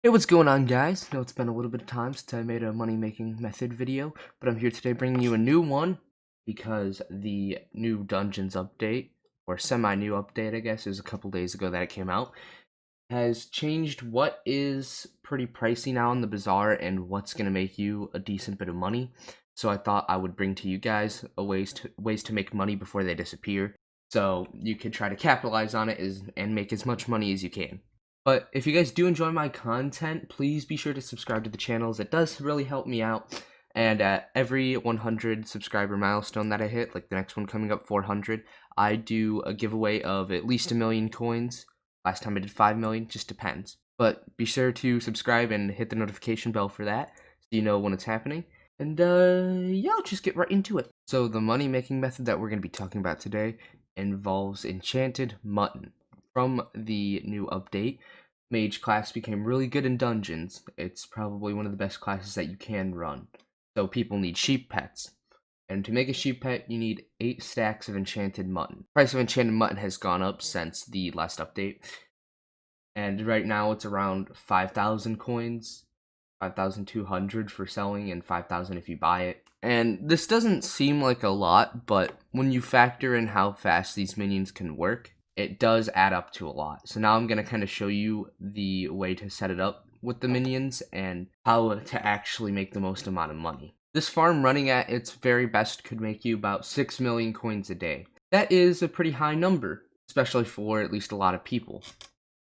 Hey, what's going on, guys? I know it's been a little bit of time since I made a money-making method video, but I'm here today bringing you a new one because the new Dungeons update, or semi-new update, I guess, it was a couple days ago that it came out, has changed what is pretty pricey now in the bazaar and what's going to make you a decent bit of money. So I thought I would bring to you guys ways to make money before they disappear, so you could try to capitalize on it and make as much money as you can. But if you guys do enjoy my content, please be sure to subscribe to the channels. It does really help me out. And at every 100 subscriber milestone that I hit, like the next one coming up 400, I do a giveaway of at least 1,000,000 coins. Last time I did 5 million, just depends. But be sure to subscribe and hit the notification bell for that so you know when it's happening. And yeah, I'll just get right into it. So the money making method that we're going to be talking about today involves enchanted mutton. From the new update, mage class became really good in dungeons. It's probably one of the best classes that you can run. So people need sheep pets. And to make a sheep pet, you need 8 stacks of enchanted mutton. The price of enchanted mutton has gone up since the last update. And right now it's around 5,000 coins, 5,200 for selling, and 5,000 if you buy it. And this doesn't seem like a lot, but when you factor in how fast these minions can work, it does add up to a lot. So now I'm going to kind of show you the way to set it up with the minions and how to actually make the most amount of money. This farm running at its very best could make you about 6 million coins a day. That is a pretty high number, especially for at least a lot of people.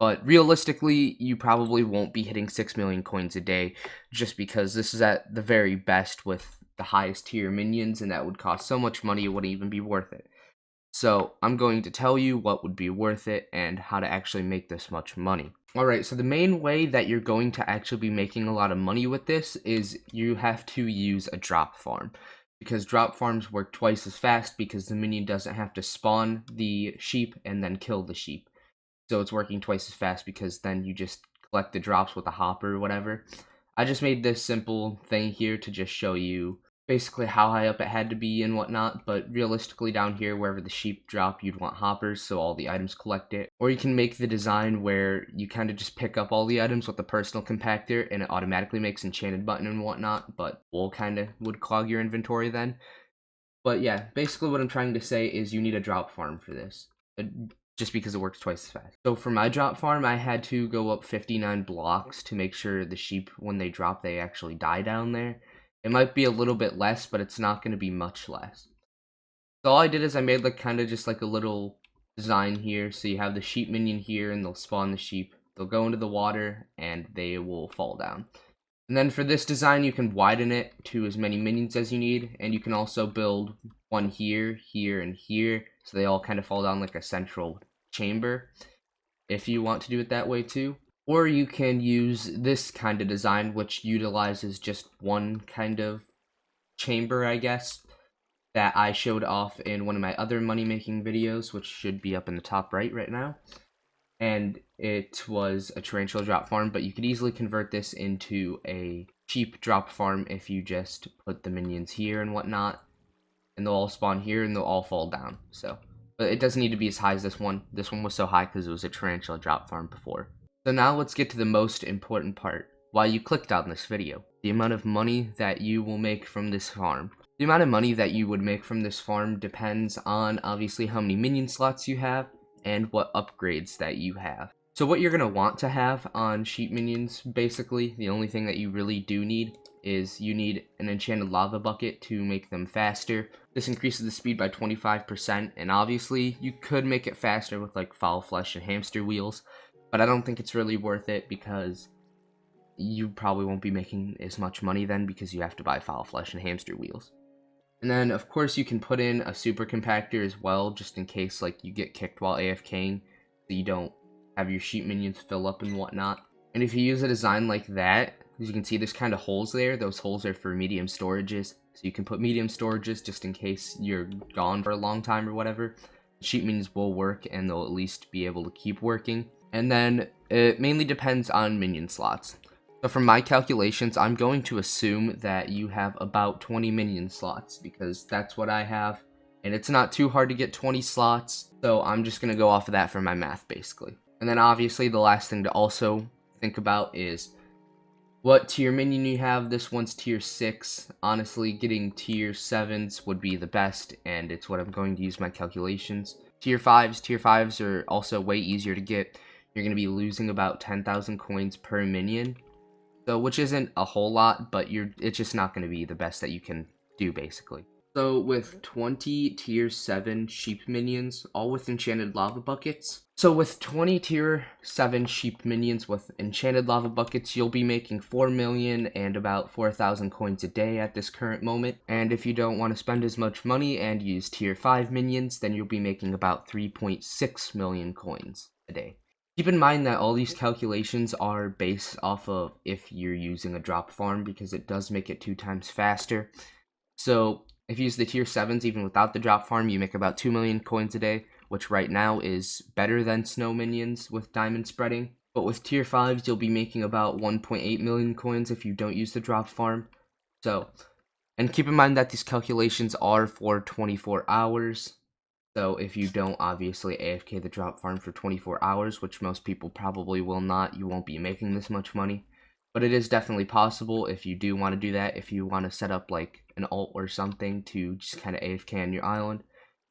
But realistically, you probably won't be hitting 6 million coins a day just because this is at the very best with the highest tier minions, and that would cost so much money it wouldn't even be worth it. So I'm going to tell you what would be worth it and how to actually make this much money. Alright, so the main way that you're going to actually be making a lot of money with this is you have to use a drop farm. Because drop farms work twice as fast because the minion doesn't have to spawn the sheep and then kill the sheep. So it's working twice as fast because then you just collect the drops with a hopper or whatever. I just made this simple thing here to just show you basically how high up it had to be and whatnot, but realistically down here wherever the sheep drop you'd want hoppers so all the items collect it. Or you can make the design where you kind of just pick up all the items with the personal compactor and it automatically makes enchanted button and whatnot, but wool kind of would clog your inventory then. But yeah, basically what I'm trying to say is you need a drop farm for this. Just because it works twice as fast. So for my drop farm, I had to go up 59 blocks to make sure the sheep, when they drop, they actually die down there. It might be a little bit less, but it's not going to be much less. So all I did is I made like kind of just like a little design here. So you have the sheep minion here, and they'll spawn the sheep. They'll go into the water, and they will fall down. And then for this design, you can widen it to as many minions as you need, and you can also build one here, here, and here, so they all kind of fall down like a central chamber, if you want to do it that way too. Or you can use this kind of design, which utilizes just one kind of chamber, I guess, that I showed off in one of my other money-making videos, which should be up in the top right now. And it was a tarantula drop farm, but you could easily convert this into a cheap drop farm if you just put the minions here and whatnot, and they'll all spawn here and they'll all fall down. So, but it doesn't need to be as high as this one. This one was so high because it was a tarantula drop farm before. So now let's get to the most important part, why you clicked on this video. The amount of money that you will make from this farm. The amount of money that you would make from this farm depends on obviously how many minion slots you have and what upgrades that you have. So what you're going to want to have on sheep minions, basically, the only thing that you really do need is you need an enchanted lava bucket to make them faster. This increases the speed by 25%, and obviously you could make it faster with like foul flesh and hamster wheels, but I don't think it's really worth it because you probably won't be making as much money then because you have to buy foul flesh and hamster wheels. And then, of course, you can put in a super compactor as well, just in case like you get kicked while AFKing, so you don't have your sheep minions fill up and whatnot. And if you use a design like that, as you can see, there's kind of holes there. Those holes are for medium storages, so you can put medium storages just in case you're gone for a long time or whatever. Sheep minions will work, and they'll at least be able to keep working. And then it mainly depends on minion slots. So from my calculations, I'm going to assume that you have about 20 minion slots because that's what I have. And it's not too hard to get 20 slots, so I'm just going to go off of that for my math basically. And then obviously the last thing to also think about is what tier minion you have. This one's tier 6. Honestly, getting tier 7s would be the best, and it's what I'm going to use my calculations. Tier 5s are also way easier to get. You're going to be losing about 10,000 coins per minion, so which isn't a whole lot, but it's just not going to be the best that you can do, basically. So with 20 tier 7 sheep minions, all with enchanted lava buckets. So with 20 tier 7 sheep minions with enchanted lava buckets, you'll be making 4 million and about 4,000 coins a day at this current moment. And if you don't want to spend as much money and use tier 5 minions, then you'll be making about 3.6 million coins a day. Keep in mind that all these calculations are based off of if you're using a drop farm, because it does make it 2 times faster. So if you use the tier 7s, even without the drop farm, you make about 2 million coins a day, which right now is better than snow minions with diamond spreading. But with tier 5s, you'll be making about 1.8 million coins if you don't use the drop farm. So, and keep in mind that these calculations are for 24 hours. So if you don't obviously AFK the drop farm for 24 hours, which most people probably will not, you won't be making this much money. But it is definitely possible if you do want to do that. If you want to set up like an alt or something to just kind of AFK on your island,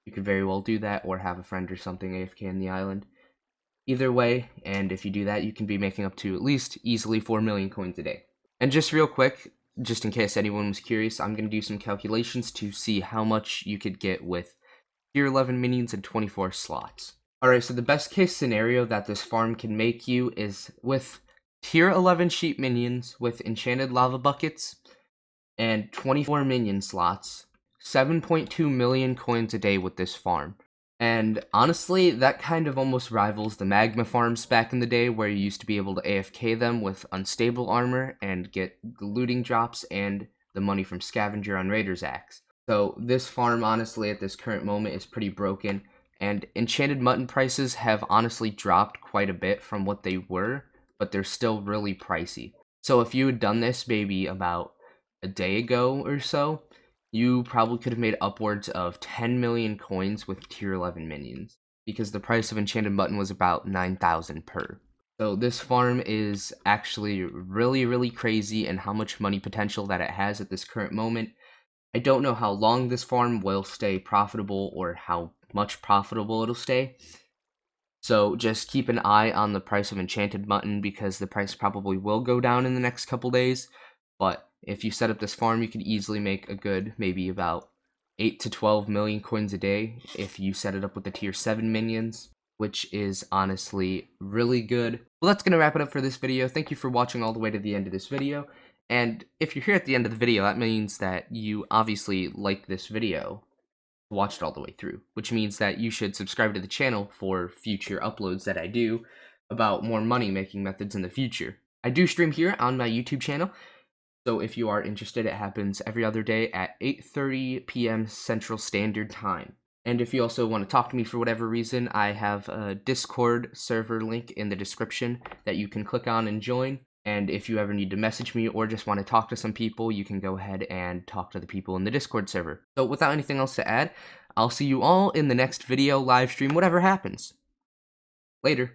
you could very well do that, or have a friend or something AFK on the island. Either way, and if you do that, you can be making up to at least easily 4 million coins a day. And just real quick, just in case anyone was curious, I'm going to do some calculations to see how much you could get with tier 11 minions and 24 slots. Alright, so the best case scenario that this farm can make you is with tier 11 sheep minions with enchanted lava buckets and 24 minion slots, 7.2 million coins a day with this farm. And honestly, that kind of almost rivals the magma farms back in the day, where you used to be able to AFK them with unstable armor and get the looting drops and the money from scavenger on Raider's Axe. So this farm, honestly, at this current moment is pretty broken, and enchanted mutton prices have honestly dropped quite a bit from what they were, but they're still really pricey. So if you had done this maybe about a day ago or so, you probably could have made upwards of 10 million coins with tier 11 minions, because the price of enchanted mutton was about 9,000 per. So this farm is actually really crazy, and how much money potential that it has at this current moment. I don't know how long this farm will stay profitable or how much profitable it'll stay. So just keep an eye on the price of enchanted mutton, because the price probably will go down in the next couple days. But if you set up this farm, you could easily make a good maybe about 8 to 12 million coins a day if you set it up with the tier 7 minions, which is honestly really good. Well, that's going to wrap it up for this video. Thank you for watching all the way to the end of this video. And if you're here at the end of the video, that means that you obviously like this video, watched all the way through, which means that you should subscribe to the channel for future uploads that I do about more money making methods in the future. I do stream here on my YouTube channel, so if you are interested, it happens every other day at 8:30 p.m. Central Standard Time. And if you also want to talk to me for whatever reason, I have a Discord server link in the description that you can click on and join. And if you ever need to message me or just want to talk to some people, you can go ahead and talk to the people in the Discord server. So without anything else to add, I'll see you all in the next video, live stream, whatever happens. Later.